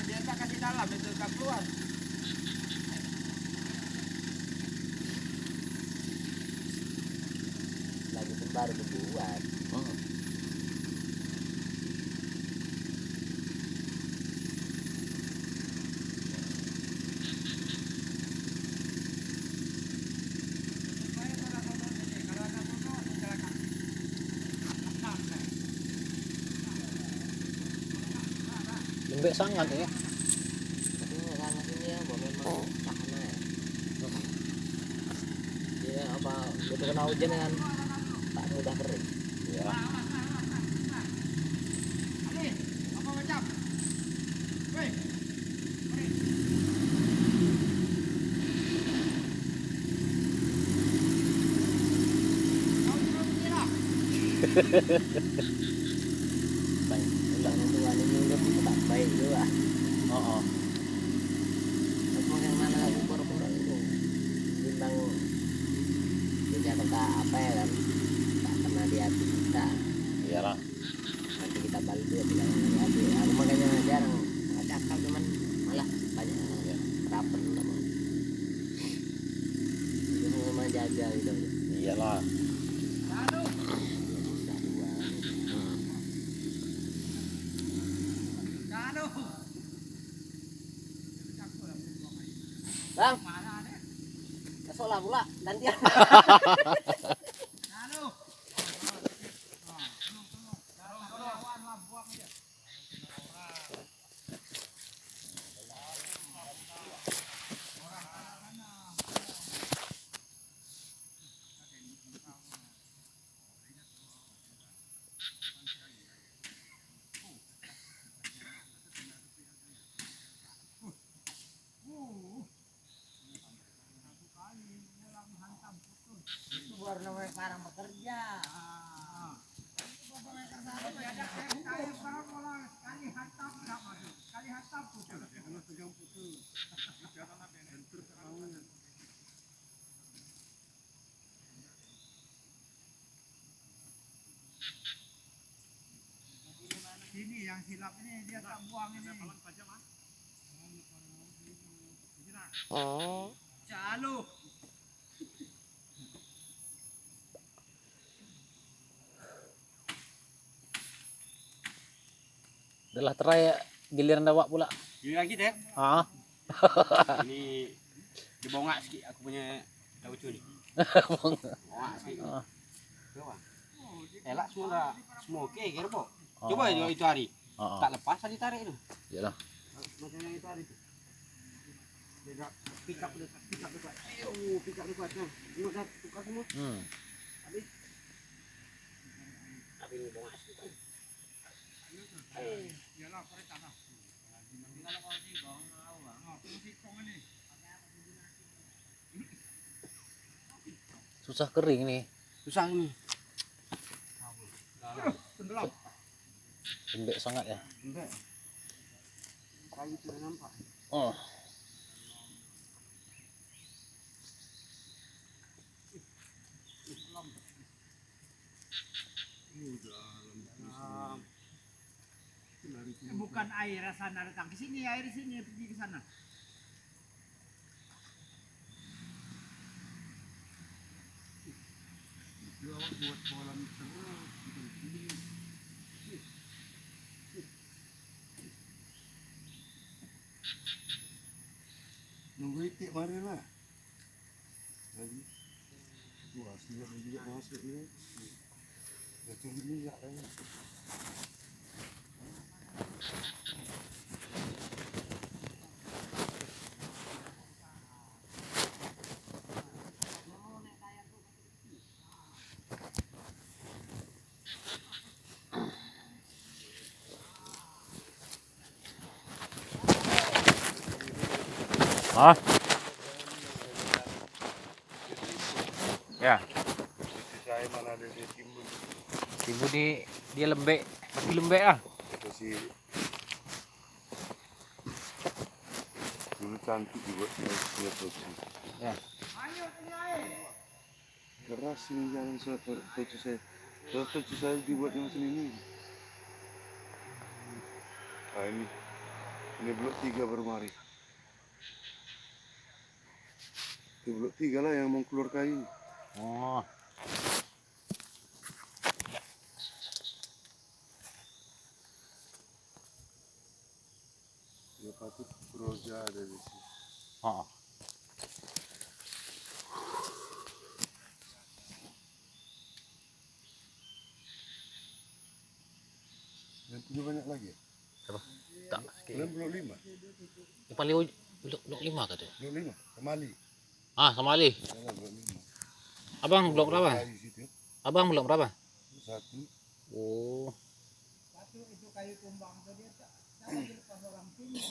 Biasa kasih dalam itu tak keluar. Lagi pun baru dibuat. Lembek sangat ya. Tapi sangat ini ya, memang tahan ya. Dia apa betul kena hujan kan tak mudah kering. Ya. Apa macam? Woi. Enggak nentuan ini udah tak baik juga. Oh. Aku yang mana lagi pura-pura itu timbang dia kata apa ya kan tak pernah di hati kita. Iyalah. Nanti kita balik dia tidak di hati. Aku makanya jarang cakap cuman malah banyak ya raper sama. Dia memang jaga gitu. Iyalah. Bang, kesok lah pula gantian. Baru namanya sekarang bekerja. Ini yang silap ini dia tak buang ini. Oh. Calo. Adalah terai giliran dawak pula. Ini lagi deh. Ah. Ini dibongak sikit aku punya daun nih. Bongak sikit. Elak semua oke kira po. Oh. Coba itu hari. Oh, oh. Tak lepas tadi tarik itu. Iyalah. Macam yang itu hari itu. Dia pick up dekat. Ayo, pick up dekat. Nah, tengok dah tukar semua. Habis. Tapi ini bongas. Iyalah kereta lah. Tinggal kalau ni bang awak. Tunggu kong ni. Susah kering nih. Susah ini. Tenggelam. Lembek sangat ya. Enggak. Kayu tu nampak. Oh. Bukan air sana datang ke sini, air di sini pergi ke sana. Buat kolam terus. Nunggu itik mari lah. Jadi, wah siap juga masuk ni. Dah tunggu minyak kan. Ah. Ya. Isi saya mana ada dia timbul. Ibu dia lembek, masih lembek ah. Masih dulu cantik juga dia produksi. Ya. Keras ini jalan produksi saya. Produksi saya dibuatnya macam ini. Ah ini blok 3 baru mari. Itu blok 3 lah yang mau keluar kayu. Oh. Ya patut proja ada di sini. Oh. Dan punya banyak lagi ya? Apa? Tak. Belum blok 5. Yang paling blok 5 kata. Blok 5, Kemali. Ah, sama Ali. Salah blok 5. Abang blok berapa? Kayu situ. Abang blok berapa? 1. Oh. Satu itu kayu tumbang tadi tak.